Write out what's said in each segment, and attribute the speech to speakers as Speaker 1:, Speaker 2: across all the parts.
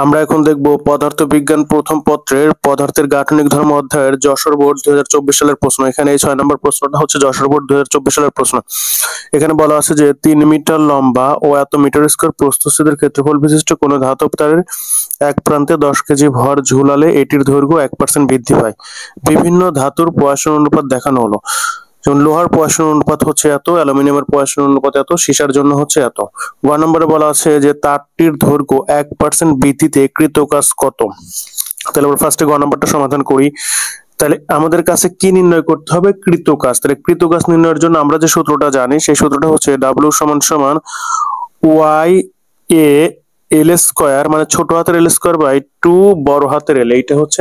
Speaker 1: আমরা এখন দেখব পদার্থবিজ্ঞান প্রথম পত্রের পদার্থের গাঠনিক ধর্ম অধ্যায়ের যশোর বোর্ড 2024 সালের প্রশ্ন। এখানে এই 6 নম্বর প্রশ্নটা হচ্ছে যশোর বোর্ড 2024 সালের প্রশ্ন। এখানে বলা আছে যে 3 মিটার লম্বা ও এত মিটার স্কয়ার প্রস্থচ্ছেদের ক্ষেত্রফল বিশিষ্ট কোন ধাতব তারের এক প্রান্তে 10 কেজি ভর ঝুলালে এটির দৈর্ঘ্য 1% বৃদ্ধি পায়। বিভিন্ন ধাতুর পয়সন অনুপাত দেখানো হলো। যেমন লোহার পয়সন অনুপাত হচ্ছে এত, অ্যালুমিনিয়ামের পয়সন অনুপাত এত, সীসার জন্য হচ্ছে এত। 1 নম্বরে বলা আছে যে তারটির দৈর্ঘ্য 1% বৃদ্ধিতে কৃত কাজ কত। তাহলে আমরা ফার্স্টে গ নম্বরটা সমাধান করি। তাহলে আমাদের কাছে কি নির্ণয় করতে হবে? কৃত কাজ। তাহলে কৃত কাজ নির্ণয়ের জন্য আমরা যে সূত্রটা জানি সেই সূত্রটা হচ্ছে W সমান সমান ওয়াই এ এল স্কয়ার, মানে ছোট হাতের এল স্কয়ার বাই 2 বড় হাতের এল। এইটা হচ্ছে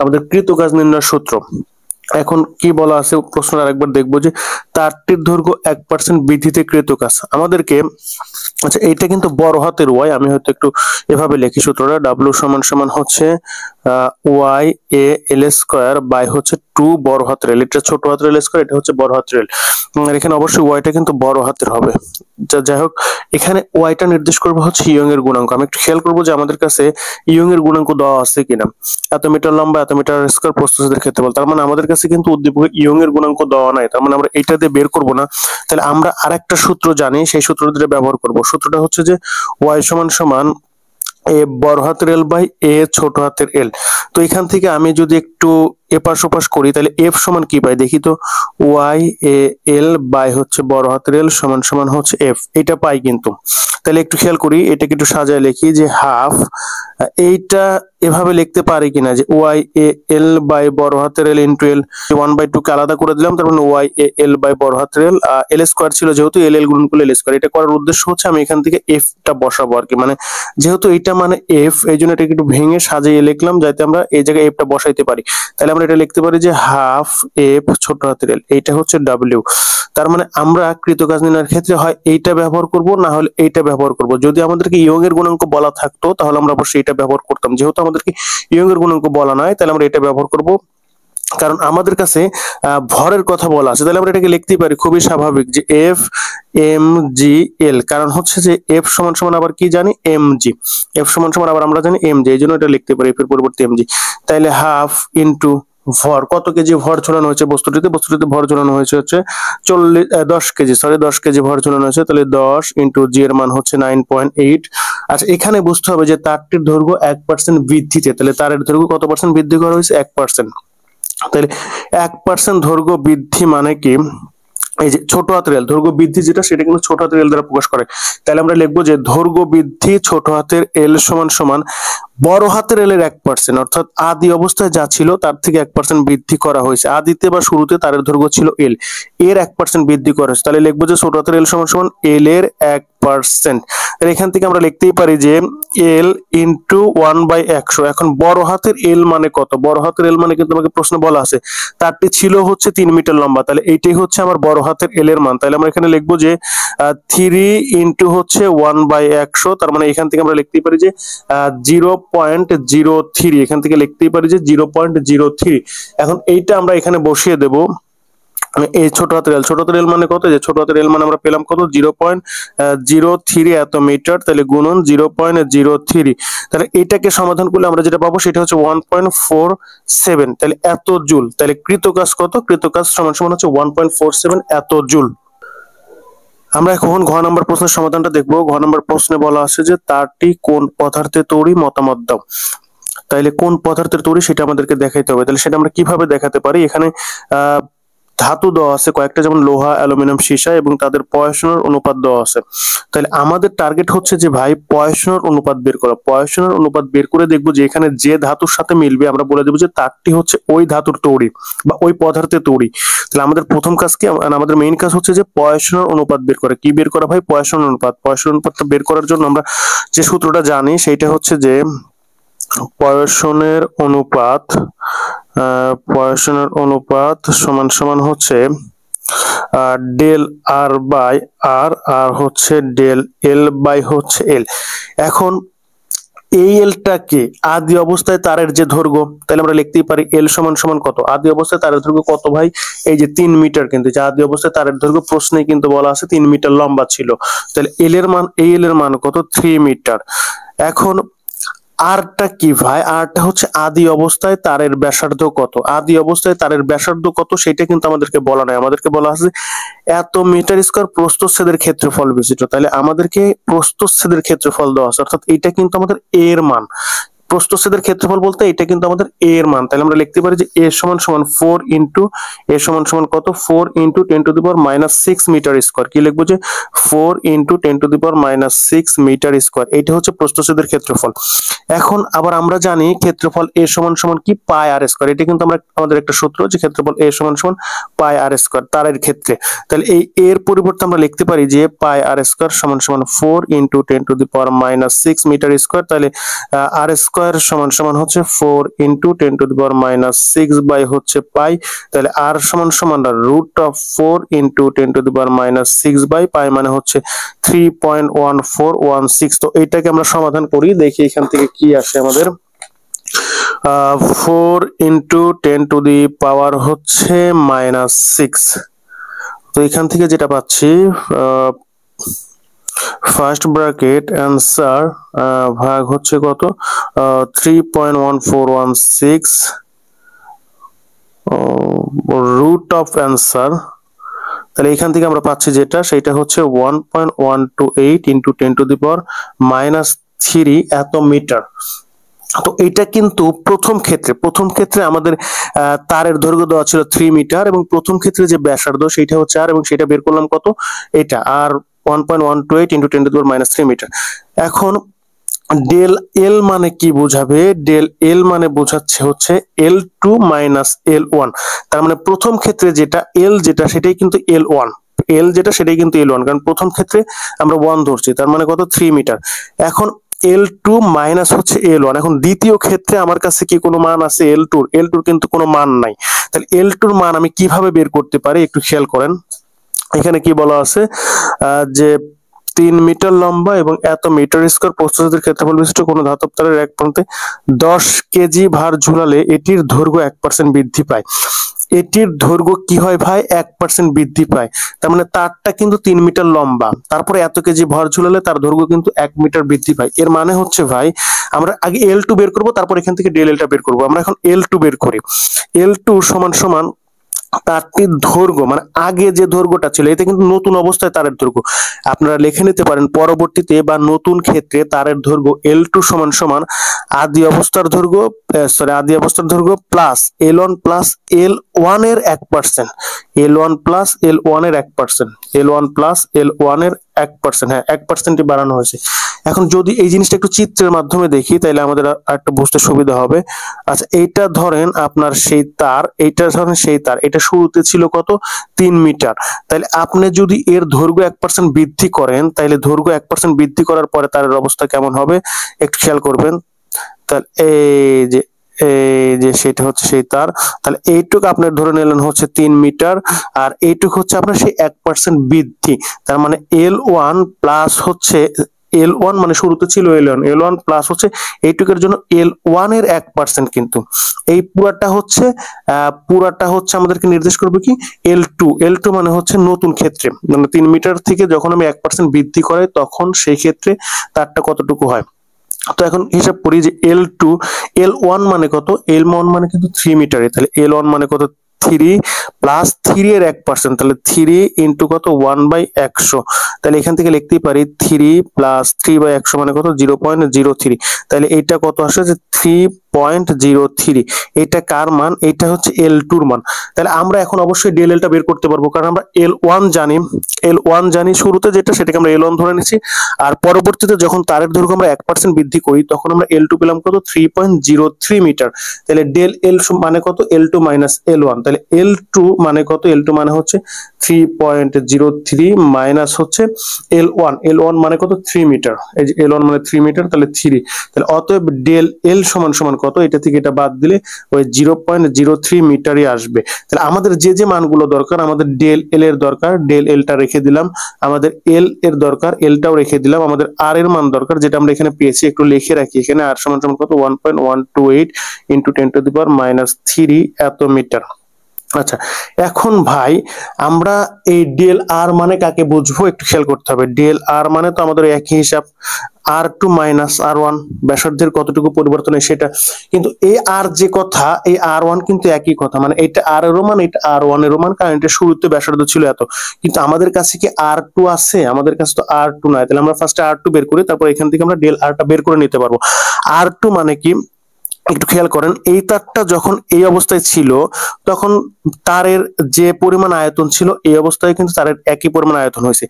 Speaker 1: আমাদের কৃত কাজ নির্ণয়ের সূত্র। এখন কি বলা আছে প্রশ্ন আরেকবার দেখবো যে তারটির দৈর্ঘ্য 1% বৃদ্ধিতে কৃত কাজ। আমাদেরকে আচ্ছা এইটা কিন্তু বড় হাতের ওয়াই, আমি হয়তো একটু এভাবে লিখি সূত্রটা। W সমান সমান হচ্ছে Y A L square by হচ্ছে 2 বড় হাতের এল। এটা ছোট হাতের এল স্কয়ার, এটা হচ্ছে বড় হাতের এল। আর এখানে অবশ্যই ওয়াইটা কিন্তু বড় হাতের হবে। যাই হোক, এখানে ওয়াইটা নির্দেশ করবে হচ্ছে ইয়ং এর গুণাঙ্ক। আমি একটু খেয়াল করবো যে আমাদের কাছে ইয়ং এর গুণাঙ্ক দেওয়া আছে কিনা। এত মিটার লম্বা এত মিটার স্কয়ার প্রস্থচ্ছেদের ক্ষেত্রফল, তার মানে আমাদের কাছে কিন্তু উদ্দীপকে ইয়ং এর গুণাঙ্ক দেওয়া নাই, তার মানে আমরা এটা দিয়ে বের করব না। তাহলে আমরা আরেকটা সূত্র জানি, সেই সূত্রটা ব্যবহার করব। সূত্রটা হচ্ছে যে ওয়াই সমান সমান এ বড় হাতের এল বাই এ ছোট হাতের এল। তো এখান থেকে আমি যদি একটু এপাশ ওপাশ করি তাহলে এফ সমান কি পাই দেখি তো। ওয়াই এ এল বাই হচ্ছে বড় হাতের এল সমান সমান হচ্ছে এফ, এটা পাই কিন্তু। তাহলে একটু খেয়াল করি, এটাকে একটু সাজায় লিখি যে হাফ, এইটা এভাবে লিখতে পারি কিনা যে ওয়াই এ এল বাই বড় হাতের এল ইন্টু এল। 1/2 কে আলাদা করে দিলাম, তার মানে ওয়াই এ এল বাই বড় হাতের এল, এল স্কোয়ার ছিল যেহেতু এল এল গুণ করলে এল স্কোয়ার। এটা করার উদ্দেশ্য হচ্ছে আমি এখান থেকে এফ টা বসাবো আর কি, মানে যেহেতু এটা মানে এফ, এই জন্য এটাকে একটু ভেঙে সাজিয়ে লিখলাম যাতে আমরা এই জায়গায় এফ টা বসাইতে পারি। তাহলে আমরা এটা লিখতে পারি যে হাফ এফ ছোট হাতের এল, এইটা হচ্ছে ডাব্লিউ। তার মানে আমরা কৃতকাজ নির্ণয়ের ক্ষেত্রে হয় এইটা ব্যবহার করব, না হলে এইটা ব্যবহার করব। যদি আমাদেরকে ইয়ং এর গুণাঙ্ক বলা থাকতো তাহলে আমরা অবশ্যই এটা ব্যবহার করতাম। যেহেতু আমাদেরকে ইয়ং এর গুণাঙ্ক বলা নাই তাহলে আমরা এটা ব্যবহার করব, কারণ আমাদের কাছে ভরের কথা বলা আছে। তাহলে আমরা এটাকে লিখতেই পারি খুবই স্বাভাবিক যে এফ এম জি এল, কারণ হচ্ছে যে এফ সমান সমান আবার কি জানি এম জি, এফ সমান সমান আবার আমরা জানি এম জি, এই জন্য এটা লিখতে পারি এফ এর পরিবর্তে এম জি। তাহলে হাফ ইন্টু ভর, কত কেজি ভর ঝোলানো হয়েছে বস্তুটিতে, বস্তুটিতে ভর ঝোলানো হয়েছে হচ্ছে 10 কেজি, সরি 10 কেজি ভর ঝোলানো হয়েছে। তাহলে 10 ইন্টু জি এর মান হচ্ছে 9.8। আচ্ছা এখানে বুঝতে হবে যে তারটির দৈর্ঘ্য 1% বৃদ্ধিতে, তাহলে তারের দৈর্ঘ্য কত পার্সেন্ট বৃদ্ধি করা হয়েছে? 1%। তাহলে 1% দৈর্ঘ্য বৃদ্ধি মানে কি, এই যে ছোট হাতের এল দৈর্ঘ্য বৃদ্ধি যেটা সেটা কিন্তু ছোট হাতের এল দ্বারা প্রকাশ করে। তাহলে আমরা লিখবো যে দৈর্ঘ্য বৃদ্ধি ছোট হাতের এল সমান সমান বড় হাতের এল এর 1%, অর্থাৎ আদি অবস্থায় যা ছিল তার থেকে 1% বৃদ্ধি করা হয়েছে। আদিতে বা শুরুতে তারের দৈর্ঘ্য ছিল এল, এর 1% বৃদ্ধি করা হয়েছে। তাহলে লিখবো যে ছোট হাতের এল সমান সমান এল এর 1%। এখান থেকে আমরা লিখতেই পারি যে এল ইন্টু 1/100। এখন বড় হাতের এল মানে কত? বড় হাতের এল মানে কিন্তু আমাকে প্রশ্ন বলা আছে তারটি ছিল হচ্ছে 3 মিটার লম্বা, তাহলে এইটাই হচ্ছে আমার বড় হাতের এল এর মান। তাহলে আমরা এখানে লিখবো যে 3 ইন্টু হচ্ছে 1/100, তার মানে এখান থেকে আমরা লিখতেই পারি যে 0.03, এখান থেকে লিখতেই পারি যে 0.03। এখন এইটা আমরা এখানে বসিয়ে দেবো। এই ছোট হাতের এল মানে কত? যে ছোট হাতের এল মানে আমরা পেলাম কত? 0.03 এত মিটার, তাহলে গুণন 0.03। তাহলে এটাকে সমাধান করলে আমরা যেটা পাবো সেটা হচ্ছে 1.47, তাহলে এত জুল। তাহলে কৃতকাজ কত? কৃতকাজ সমান সমান হচ্ছে 1.47 এত জুল। আমরা এখন ঘ নম্বর প্রশ্নের সমাধানটা দেখবো। ঘ নম্বর প্রশ্নে বলা আছে যে তারটি কোন পদার্থে তৈরি, মতামত দাও। তাইলে কোন পদার্থের তৈরি সেটা আমাদেরকে দেখাইতে হবে। তাহলে সেটা আমরা কিভাবে দেখাতে পারি? এখানে ধাতু দেওয়া আছে কয়েকটা, যেমন লোহা, অ্যালুমিনিয়াম, সীসা, এবং তাদের পয়সনের অনুপাত দেওয়া আছে। তাহলে আমাদের টার্গেট হচ্ছে যে ভাই পয়সনের অনুপাত বের করা। পয়সনের অনুপাত বের করে দেখবো যে এখানে যে ধাতুর সাথে মিলবে আমরা বলে দেবো যে তারটি হচ্ছে ওই ধাতুর তৈরি বা ওই পদার্থের তৈরি। তাহলে আমাদের প্রথম কাজ কি? আমাদের মেইন কাজ হচ্ছে যে পয়সনের অনুপাত বের করা। কি বের করা ভাই? পয়সনের অনুপাত। পয়সনের অনুপাতটা বের করার জন্য আমরা যে সূত্রটা জানি সেইটা হচ্ছে যে পয়সনের অনুপাত সমান সমান হচ্ছে ডেল আর বাই আর, আর হচ্ছে ডেল এল বাই হচ্ছে এল। এখন এই এলটাকে আদি অবস্থায় তারের যে দৈর্ঘ্য, তাহলে আমরা লিখতেই পারি এল সমান সমান কত? আদি অবস্থায় তারের দৈর্ঘ্য কত ভাই? এই যে 3 মিটার, কিন্তু যে আদি অবস্থায় তারের দৈর্ঘ্য প্রশ্নে কিন্তু বলা আছে 3 মিটার লম্বা ছিল। তাহলে এল এর মান, এই এল এর মান কত? 3 মিটার। এখন আরটা কি ভাই? আরটা হচ্ছে আদি অবস্থায় তারের ব্যাসার্ধ কত। আদি অবস্থায় তারের ব্যাসার্ধ কত সেটা কিন্তু আমাদেরকে বলা নাই, আমাদেরকে বলা আছে এত মিটার স্কয়ার প্রস্থচ্ছেদের ক্ষেত্রফল বিশিষ্ট। তাহলে আমাদেরকে প্রস্থচ্ছেদের ক্ষেত্রফল দেওয়া আছে, অর্থাৎ এটা কিন্তু আমাদের এর মান। প্রস্থচ্ছেদের ক্ষেত্রফল বলতে এটা কিন্তু আমাদের এ এর মান। তাহলে আমরা লিখতে পারি যে এ সমান সমান 4 ইন্টু এ সমান সমান কত, 4 into 10 to the power minus 6 metre square. কি লিখবো যে 4 into 10 to the power minus 6 metre square. এটা হচ্ছে প্রস্থচ্ছেদের ক্ষেত্রফল। এখন আবার আমরা জানি ক্ষেত্রফল এ সমান সমান কি, পাই আর স্কয়ার। এটা কিন্তু আমরা আমাদের একটা সূত্র যে ক্ষেত্রফল এ সমান সমান পাই আর স্কয়ার তারের ক্ষেত্রে। তাহলে এই এর পরিবর্তে আমরা লিখতে পারি যে পাই আর স্কয়ার সমান সমান 4 into 10 to the power minus 6 metre square. তাহলে আর স্কয়ার সমান সমান হচ্ছে 4 into 10 to the power minus 6 by হচ্ছে পাই। তাহলে আর সমান সমান root of 4 into 10 to the power minus 6 by pi, মানে হচ্ছে 3.1416। তো এইটাকে আমরা সমাধান করি, দেখি এখান থেকে কি আসে আমাদের। 4 ইন্টু 10 টু দি পাওয়ার হচ্ছে মাইনাস 6। তো এখান থেকে যেটা পাচ্ছি, ফার্স্ট ব্র্যাকেট অ্যান্সার ভাগ হচ্ছে কত, 3.1416 রুট অফ অ্যান্সার। তাহলে এখান থেকে আমরা পাচ্ছি যেটা, সেটা হচ্ছে 1.128 into 10 to the power minus 3 এত মিটার। তো এটা কিন্তু প্রথম ক্ষেত্রে আমাদের তারের দৈর্ঘ্য দেওয়া ছিল 3 মিটার, এবং প্রথম ক্ষেত্রে যে ব্যাসার্ধ সেটা হচ্ছে আর, এবং সেটা বের করলাম কত, এটা R 1.128 into 10 to the power minus 3 metre. এখন ডেল এল মানে কি বোঝাবে? ডেল এল মানে বোঝাচ্ছে হচ্ছে L2 মাইনাস L1। তার মানে প্রথম ক্ষেত্রে যেটা এল যেটা সেটাই কিন্তু L1, এল যেটা সেটাই কিন্তু L1, কারণ প্রথম ক্ষেত্রে আমরা 1 ধরছি, তার মানে কত, 3 মিটার। এখন L2 মাইনাস হচ্ছে L1। এখন দ্বিতীয় ক্ষেত্রে আমার কাছে কি কোনো মান আছে L2? L2 কিন্তু কোনো মান নাই। তাহলে L2 এর মান আমি কিভাবে বের করতে পারি একটু খেয়াল করেন। এখানে কি বলা আছে যে 3 মিটার লম্বা এবং এত মিটার স্কয়ার প্রস্থচ্ছেদের ক্ষেত্রফল বিশিষ্ট কোন ধাতব তারের এক প্রান্তে 10 কেজি ভার ঝুলালে এটির দৈর্ঘ্য 1% বৃদ্ধি পায়। এটির দৈর্ঘ্য কি হয় ভাই? 1% বৃদ্ধি পায়। তার মানে তারটা কিন্তু 3 মিটার লম্বা, তারপরে এত কেজি ভর ঝুলালে তার দৈর্ঘ্য কিন্তু 1 মিটার বৃদ্ধি পায়। এর মানে হচ্ছে ভাই, আমরা আগে L2 বের করব, তারপর এখান থেকে ডেল এলটা বের করব। আমরা এখন L2 বের করি। L2 সমান সমান তারটির দৈর্ঘ্য, মানে আগে যে দৈর্ঘ্যটা ছিল, এটা কিন্তু নতুন অবস্থায় তারের দৈর্ঘ্য। আপনারা লিখে নিতে পারেন পরবর্তীতে বা নতুন ক্ষেত্রে তারের দৈর্ঘ্য L2 সমান সমান আদি অবস্থার দৈর্ঘ্য প্লাস L1 প্লাস L1 এর 1%, L1 প্লাস L1 এর 1%, L1 প্লাস L1 এর 1%, হ্যাঁ 1% বাড়ানো হয়েছে। এখন যদি এই জিনিসটা একটু চিত্রের মাধ্যমে দেখি তাহলে আমাদের আরেকটু বুঝতে সুবিধা হবে। আচ্ছা, এইটা ধরেন আপনার সেই তার, এইটা ধরেন সেই তার, এটা শুরুতে ছিল কত, 3 মিটার। তাহলে আপনি যদি এর দৈর্ঘ্য 1% বৃদ্ধি করেন, তাহলে দৈর্ঘ্য 1% বৃদ্ধি করার পরে তারের অবস্থা কেমন হবে একটু খেয়াল করবেন। তাহলে এই যে সেটা হচ্ছে সেই তার। তাহলে এইটুক আপনার ধরে নিলেন হচ্ছে 3 মিটার, আর এইটুক হচ্ছে আপনার সেই 1% বৃদ্ধি। তার মানে L1 প্লাস হচ্ছে L1 মানে শুরুতে ছিল L1 প্লাস হচ্ছে এইটুকের জন্য L1 এর 1%, কিন্তু এই পুরাটা হচ্ছে আমাদেরকে নির্দেশ করবে কি, L2 মানে হচ্ছে নতুন ক্ষেত্রে, মানে 3 মিটার থেকে যখন আমি 1% বৃদ্ধি করাই তখন সেই ক্ষেত্রে তারটা কতটুকু হয়। তো এখন হিসাব করি যে L1 মানে কত, L1 মানে কিন্তু 3 মিটারে। তাহলে L1 মানে কত, 3 প্লাস 3 এর 1%, তাহলে 3 ইন্টু কত, 1/100। তাহলে এখান থেকে লিখতেই পারি 3 প্লাস 3/100 মানে কত, 0.03। তাহলে এইটা কত আসে যে 3.03। এটা কার মান? এটা হচ্ছে L2 এর মান। তাহলে আমরা এখন অবশ্যই ডেল এলটা বের করতে পারবো, কারণ আমরা L1 জানি শুরুতে যেটা, সেটাকে আমরা L1 ধরে নিছি। আর পরবর্তীতে যখন তারের দৈর্ঘ্য আমরা 1% বৃদ্ধি করি তখন আমরা L2 পেলাম কত, 3.03 মিটার। তাহলে ডেল এল মানে কত, L2 মাইনাস L1। তাহলে L2 মানে কত, L2 মানে হচ্ছে 3.03 মাইনাস হচ্ছে L1 মানে কত, 3 মিটার। এই যে L1 মানে 3 মিটার, তাহলে 3। তাহলে অতএব ডেল এল সমান সমান কত, এটা থেকে এটা বাদ দিলে ওই 0.03 মিটারই আসবে। তাহলে আমাদের যে মানগুলো দরকার, আমাদের ডেল এল এর দরকার, ডেল এলটা রেখে দিলাম, আমাদের এল এর দরকার, এলটাও রেখে দিলাম, আমাদের আর এর মান দরকার যেটা আমরা এখানে পেয়েছি একটু লিখে রাখি। এখানে আর সমান সমান কত, 1.128 into 10 to the power minus 3 এত মিটার। আচ্ছা, এখন ভাই আমরা এই ডিএল আর মানে কাকে বুঝবো একটু খেয়াল করতে হবে। ডিএল আর মানে তো আমাদের একই হিসাব, R2 মাইনাস R1, ব্যাসার্ধের কতটুকু পরিবর্তন হয় সেটা। কিন্তু এই আর যে কথা, এই R1 কিন্তু একই কথা, মানে এটা আর এর মান, এটা R1 এর মান, কারণ এটা শুরুতে ব্যাসার্ধ ছিল এত। কিন্তু আমাদের কাছে কি R2 আছে? আমাদের কাছে তো R2 নাই। তাহলে আমরা ফার্স্টে R2 বের করি, তারপর এখান থেকে আমরা ডিএল আরটা বের করে নিতে পারবো। R2 মানে কি একটু খেয়াল করেন, এই তারটা যখন এই অবস্থায় ছিল তখন তারের যে পরিমাণ আয়তন ছিল এই অবস্থায় কিন্তু তারের একই পরিমাণ আয়তন হয়েছে।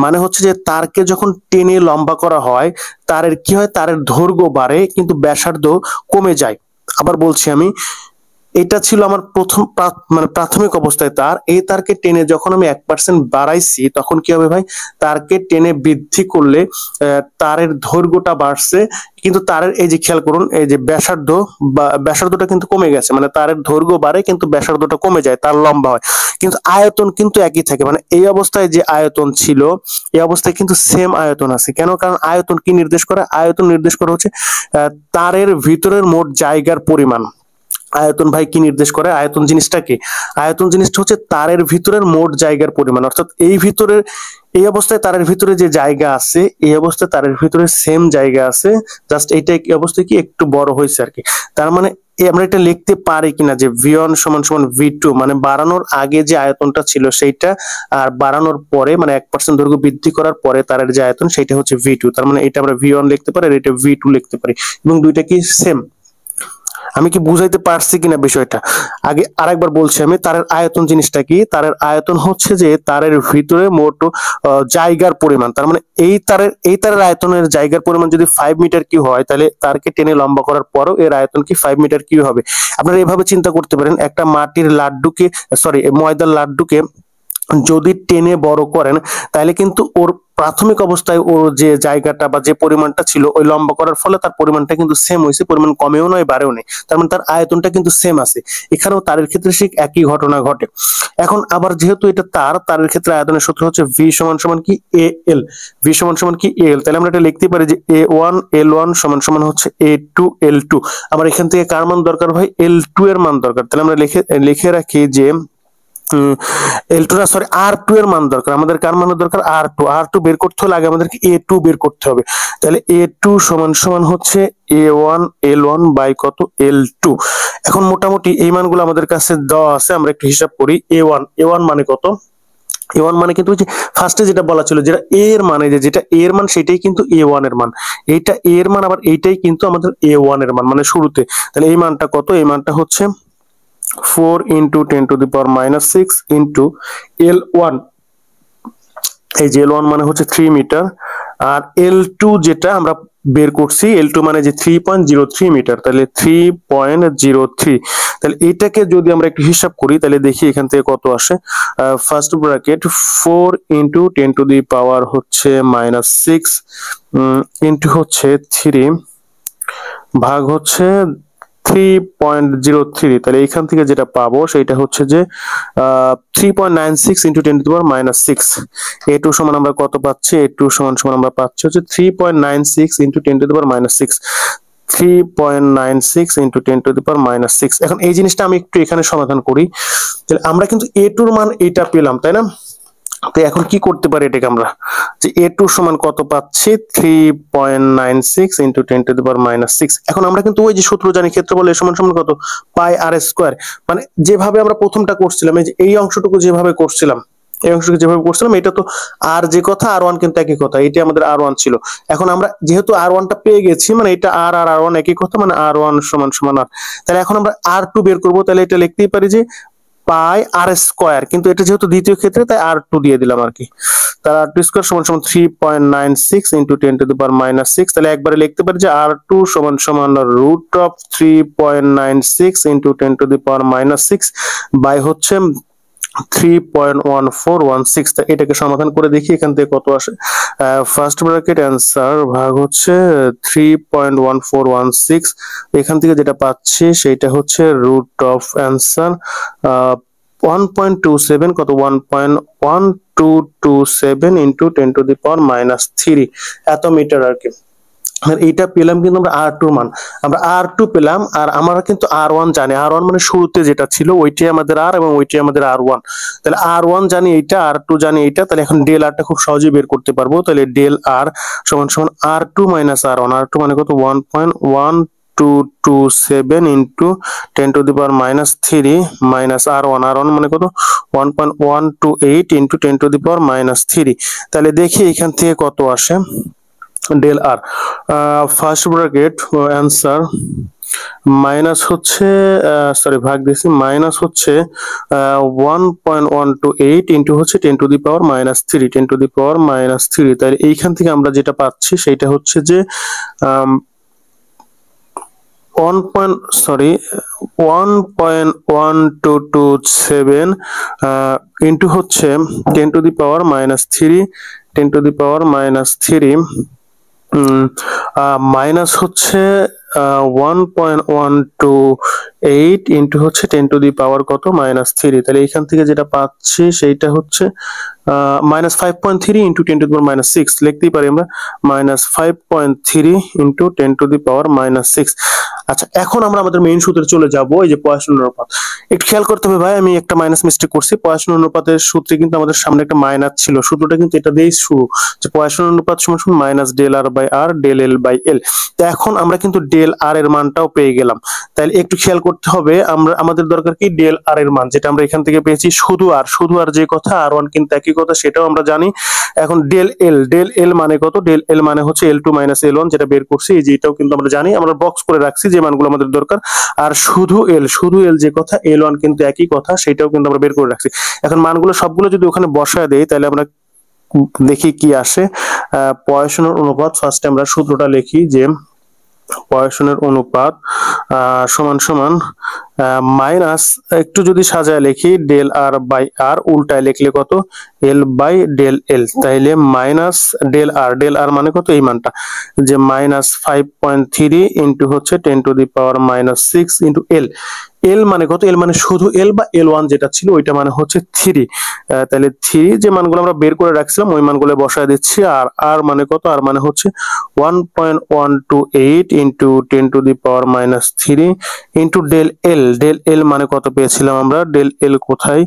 Speaker 1: মানে হচ্ছে যে তারকে যখন টেনে লম্বা করা হয়, তারের কি হয়, তারের দৈর্ঘ্য বাড়ে কিন্তু ব্যাসার্ধ কমে যায়। আবার বলছি আমি, এটা ছিল আমার প্রথম মানে প্রাথমিক অবস্থায় তার, এই তারকে টেনে যখন আমি 1% বাড়াইছি তখন কি হবে ভাই, তারকে টেনে বৃদ্ধি করলে তারের দৈর্ঘ্যটা বাড়ছে, কিন্তু তারের এই যে খেয়াল করুন, এই যে ব্যাসার্ধ বা ব্যাসার্ধটা কিন্তু কমে গেছে, মানে তারের দৈর্ঘ্য বাড়ে কিন্তু ব্যাসার্ধটা কমে যায়, তার লম্বা হয়, কিন্তু আয়তন কিন্তু একই থাকে। মানে এই অবস্থায় যে আয়তন ছিল এই অবস্থায় কিন্তু সেম আয়তন আছে। কেন? কারণ আয়তন কি নির্দেশ করে? আয়তন নির্দেশ করে হচ্ছে তারের ভিতরের মোট জায়গার পরিমাণ। আয়তন ভাই কি নির্দেশ করে? আয়তন জিনিসটা কি? আয়তন জিনিসটা হচ্ছে তারের ভিতরের মোট জায়গার পরিমাণ, অর্থাৎ এই ভিতরের এই অবস্থায় তারের ভিতরে যে জায়গা আছে এই অবস্থায় তারের ভিতরে সেম জায়গা আছে, জাস্ট এইটা কি অবস্থায় কি একটু বড় হয়েছে আর কি। তার মানে আমরা এটা লিখতে পারি কিনা যে V1 সমান সমান V2, মানে বাড়ানোর আগে যে আয়তনটা ছিল সেইটা, আর বাড়ানোর পরে মানে 1% দৈর্ঘ্য বৃদ্ধি করার পরে তারের যে আয়তন সেটা হচ্ছে V2। তার মানে এটা আমরা V1 লিখতে পারি আর এটা V2 লিখতে পারি, এবং দুইটা কি সেম। আমি কি বুঝাইতে পারছি কিনা বিষয়টা? আগে আরেকবার বলছি আমি, তারের আয়তন জিনিসটা কি? তারের আয়তন হচ্ছে যে তারের ভিতরে মোট জায়গার পরিমাণ। তার মানে এই তারের আয়তনের জায়গার পরিমাণ যদি 5 মিটার কিউ হয়, তাহলে তারকে টেনে লম্বা করার পরও এর আয়তন কি 5 মিটার কিউ হবে। আপনারা এভাবে চিন্তা করতে পারেন, একটা মাটির লাড্ডুকে, সরি ময়দার লাড্ডুকে যদি টেনে বড় করেন, তাহলে কিন্তু ওর প্রাথমিক অবস্থায় ওর যে জায়গাটা বা যে পরিমাণটা ছিল ওই লম্বা করার ফলে তার পরিমাণটা কিন্তু সেম হয়েছে, পরিমাণ কমেও নয় বাড়েও নেই, তার মানে তার আয়তনটা কিন্তু সেম আছে। এখানেও তারের ক্ষেত্রে ঠিক একই ঘটনা ঘটে। এখন আবার যেহেতু এটা তারের ক্ষেত্রে আয়তনের সূত্র হচ্ছে ভি সমান সমান কি এ এল, ভি সমান সমান কি এল, তাহলে আমরা এটা লিখতে পারি যে A1 L1 সমান সমান হচ্ছে A2 L2। আবার এখান থেকে কার মান দরকার হয়? L2 এর মান দরকার। তাহলে আমরা লিখে রাখি যে L2 না, সরি R2 এর মান দরকার আমাদের। কার মানের দরকার? R2 বের করতে হলে আগে আমাদেরকে A2 বের করতে হবে। তাহলে A2 সমান সমান হচ্ছে A1 L1 বাই কত? L2। এখন মোটামুটি এই মানগুলো আমাদের কাছে দেওয়া আছে, আমরা একটু হিসাব করি। A1 মানে কত? A1 মানে কিন্তু ফার্স্টে যেটা বলা ছিল, যেটা A এর মানে, যেটা A এর মান সেটাই কিন্তু A1 এর মান, এইটা A এর মান, আবার এইটাই কিন্তু আমাদের A1 এর মান, মানে শুরুতে। তাহলে এই মানটা কত? এই মানটা হচ্ছে 4 into 10 to the power minus 6 into L1, এই যে L1 মানে হচ্ছে 3 মিটার, আর L2 যেটা আমরা বের করছি, L2 মানে যে 3.03 মিটার, তাহলে 3.03। তাহলে এটাকে যদি আমরা একটু হিসাব করি তাহলে দেখি এখান থেকে কত আসে। First bracket 4 into 10 to the power হচ্ছে minus 6 ইন্টু হচ্ছে 3 ভাগ হচ্ছে 3.03, তাহলে এখান থেকে যেটা পাবো সেটা হচ্ছে যে 3.96 into 10 to the power minus 6। A2 সমান আমরা কত পাচ্ছি? A2 সমান সমান আমরা পাচ্ছি হচ্ছে 3.96 into 10 to the power minus 6, 3.96 into 10 to the power minus 6। এখন এই জিনিসটা আমি একটু এখানে সমাধান করি। তাহলে আমরা কিন্তু A2 এর মান এটা পেলাম, তাই না? তো এখন কি করতে পারি এটাকে আমরা, যে A2 সমান কত পাচ্ছি? 3.96 into 10 to the power minus 6। এখন আমরা কিন্তু ওই যে সূত্র জানি, ক্ষেত্রফল A সমান সমান কত? পাই আর স্কয়ার। মানে যেভাবে আমরা প্রথমটা করছিলাম, এই যে এই অংশটুকু যেভাবে করছিলাম, এই অংশটুকু যেভাবে করছিলাম, এটা তো আর যে কথা R1 কিন্তু একই কথা, এটা আমাদের R1 ছিল। এখন আমরা যেহেতু R1টা পেয়ে গেছি, মানে এটা আর R1 একই কথা, মানে R1 সমান সমান আর। তাহলে এখন আমরা R2 বের করব, তাহলে এটা লিখতেই পারি যে পাই আর স্কয়ার, কিন্তু এটা যেহেতু দ্বিতীয় ক্ষেত্রে তাই R2 দিয়ে দিলাম আর কি। তার R2 স্কয়ার সমান সমান 3.96 into 10 to the power minus 6। তাহলে একবারে লিখতে পারি যে R2 সমান সমান root of 3.96 into 10 to the power minus 6 by হচ্ছে 3.1416। এটাকে সমাধান করে দেখি এখান থেকে কত আসে। ফার্স্ট ব্র্যাকেট অ্যান্সার ভাগ হচ্ছে 3.1416, এখান থেকে যেটা পাচ্ছি সেটা হচ্ছে রুট অফ অ্যান্সার 1.27, কত 1.1227 into 10 to the power minus 3 এত মিটার আর কি। আর এইটা পেলাম কিন্তু আমরা R2 মান, আমরা R2 পেলাম, আর আমরা কিন্তু R1 জানি, R1 মানে শুরুতে যেটা ছিল ওইটাই আমাদের R এবং ওইটাই আমাদের R1। তাহলে R1 জানি এইটা, R2 জানি এইটা, তাহলে এখন ডেল Rটা খুব সহজেই বের করতে পারবো। তাহলে ডেল R সমান সমান R2 মাইনাস R1, R2 মানে কত 1.1227 into 10 to the power minus 3 minus R1, R1 মানে কত 1.128 into 10 to the power minus 3। তাহলে দেখি এখান থেকে কত আসে। ডেল আর ফার্স্ট ব্র্যাকেট অ্যান্সার মাইনাস হচ্ছে সরি ভাগ দিয়েছি, মাইনাস হচ্ছে 1.128 ইন্টু হচ্ছে 10 to the power minus 3, 10 to the power minus 3। তাহলে এইখান থেকে আমরা যেটা পাচ্ছি সেটা হচ্ছে যে 1.1227 ইন্টু হচ্ছে 10 to the power minus 3, 10 to the power minus 3 minus হচ্ছে 1.128 ইন্টু হচ্ছে 10 টু দি পাওয়ার কত মাইনাস 3। তাহলে এইখান থেকে যেটা পাচ্ছি সেইটা হচ্ছে minus 5.3 into 10 to the power minus 6 লিখতেই পারি আমরা, minus 5.3 into 10 to the power minus 6। আচ্ছা, এখন আমরা আমাদের মেইন সূত্রে চলে যাব, এই যে পয়সন অনুপাত। একটু খেয়াল করতে হবে ভাই, আমি একটা মাইনাস মিস্টেক করছি। পয়সন অনুপাতের সূত্রে কিন্তু আমাদের সামনে একটা মাইনাস ছিল, সূত্রটা কিন্তু এটা দিয়েই শুরু, যে পয়সন অনুপাত সমান সমান minus del R by R del L by L. তো এখন আমরা কিন্তু ডেল আর এর মানটাও পেয়ে গেলাম। তাহলে একটু খেয়াল করতে হবে, আমরা আমাদের দরকার কি ডেল আর এর মান, যেটা আমরা এখান থেকে পেয়েছি শুধু আর, শুধু আর যে কথা আর ওয়ান কিন্তু একই কথা, সেটাও আমরা জানি। এখন ডেল এল মানে কত, ডেল এল মানে হচ্ছে L2 মাইনাস L1, যেটা বের করছি, এই যে এটাও কিন্তু আমরা জানি, আমরা বক্স করে রাখছি যে মানগুলো আমাদের দরকার। আর শুধু এল যে কথা, L1 কিন্তু একই কথা, সেটাও কিন্তু আমরা বের করে রাখছি। এখন মানগুলো সবগুলো যদি ওখানে বসায় দেই তাহলে আমরা দেখি কি আসে। পয়সনের অনুপাত, ফার্স্টে আমরা সূত্রটা লিখি যে পয়সনের অনুপাত সমান সমান মাইনাস, একটু যদি সাজায় লিখি ডেল আর বাই আর, উল্টায় লিখলে কত এল বাই ডেল এল। তাইলে মাইনাস ডেল আর মানে কত এই মানটা, যে মাইনাস 5.3 ইন্টু হচ্ছে 10 to the power minus 6 into L মানে কত, এল মানে শুধু এল বা L1 যেটা ছিল ওইটা মানে হচ্ছে 3। তাহলে 3 যে মানগুলো আমরা বের করে রাখছিলাম ওই মানগুলো বসায় দিচ্ছি। আর আর মানে কত, আর মানে হচ্ছে 1.128 into 10 to the power minus 3 into del L মানে কত পেয়েছিলাম আমরা, ডেল এল কোথায়,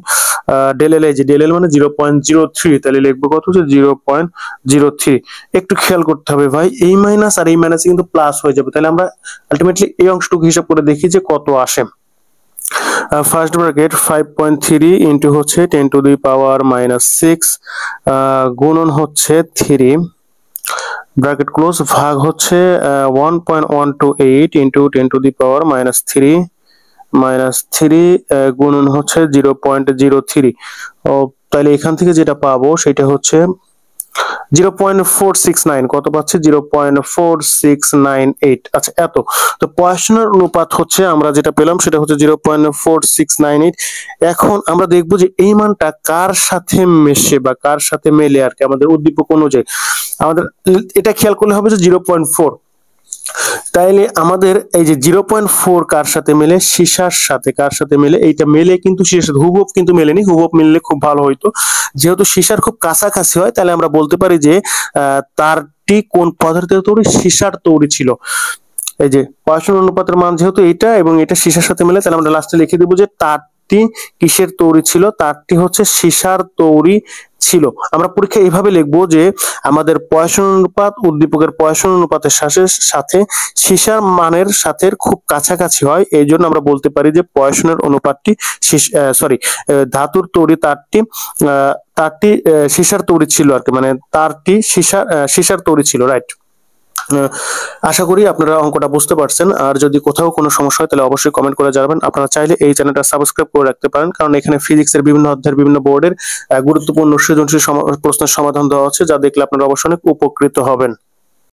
Speaker 1: ডেল এল, এই যে ডেল এল মানে 0.03, তাহলে লিখবো কত হচ্ছে 0.03। একটু খেয়াল করতে হবে ভাই, এই মাইনাস আর এই মাইনাস কিন্তু প্লাস হয়ে যাবে, তাহলে আমরা আলটিমেটলি এই অংশটুকু হিসাব করে দেখি যে কত আসে। ফার্স্ট ব্র্যাকেট 5.3 ইন্টু হচ্ছে 10 টু দি পাওয়ার মাইনাস 6 গুণন হচ্ছে 3 ব্র্যাকেট ক্লোজ, ভাগ হচ্ছে 1.128 into 10 to the power minus 3 গুণন হচ্ছে 0.03। ও তাহলে এখান থেকে যেটা পাবো সেটা হচ্ছে 0.469, কত পাচ্ছি 0.4698। আচ্ছা, এত তো পয়সনের অনুপাত হচ্ছে আমরা যেটা পেলাম সেটা হচ্ছে 0.4698। এখন আমরা দেখবো যে এই মানটা কার সাথে মেশে বা কার সাথে মেলে আর কি, আমাদের উদ্দীপক অনুযায়ী আমাদের এটা খেয়াল করলে হবে যে 0.4। তাইলে আমাদের এই যে 0.4 কার সাথে মেলে, সীসার সাথে। কার সাথে মেলে, এইটা মেলে কিন্তু সীসার সাথে, হুবহু কিন্তু মেলেনি, হুবহু মিললে খুব ভালো হইতো। যেহেতু সীসার খুব কাছাকাছি হয় তাহলে আমরা বলতে পারি যে তারটি কোন পদার্থের তৈরি, সীসার তৈরি ছিল। এই যে পয়সন অনুপাতের মান যেহেতু এটা এবং এটা সীসার সাথে মেলে, তাহলে আমরা লাস্টে লিখে দেবো যে তারটি কিসের তৈরি ছিল, তারটি হচ্ছে সীসার তৈরি ছিল। আমরা পরীক্ষা এইভাবে লিখবো যে আমাদের পয়সন অনুপাত উদ্দীপকের পয়সন অনুপাতের সাথে সীসার মানের সাথে খুব কাছাকাছি হয়, এই জন্য আমরা বলতে পারি যে পয়সনের অনুপাতটি ধাতুর তৈরি তারটি সীসার তৈরি ছিল আর কি, মানে তারটি সীসার তৈরি ছিল, রাইট। আশা করি আপনারা অঙ্কটা বুঝতে পারছেন। আর যদি কোথাও কোনো সমস্যা হয় তাহলে অবশ্যই কমেন্ট করে জানাবেন। আপনারা চাইলে এই চ্যানেলটা সাবস্ক্রাইব করে রাখতে পারেন, কারণ এখানে ফিজিক্সের বিভিন্ন অধ্যায়ের বিভিন্ন বোর্ডের গুরুত্বপূর্ণ সৃজনশীল প্রশ্নের সমাধান দেওয়া হচ্ছে, যা দেখলে আপনারা অবশ্যই অনেক উপকৃত হবেন।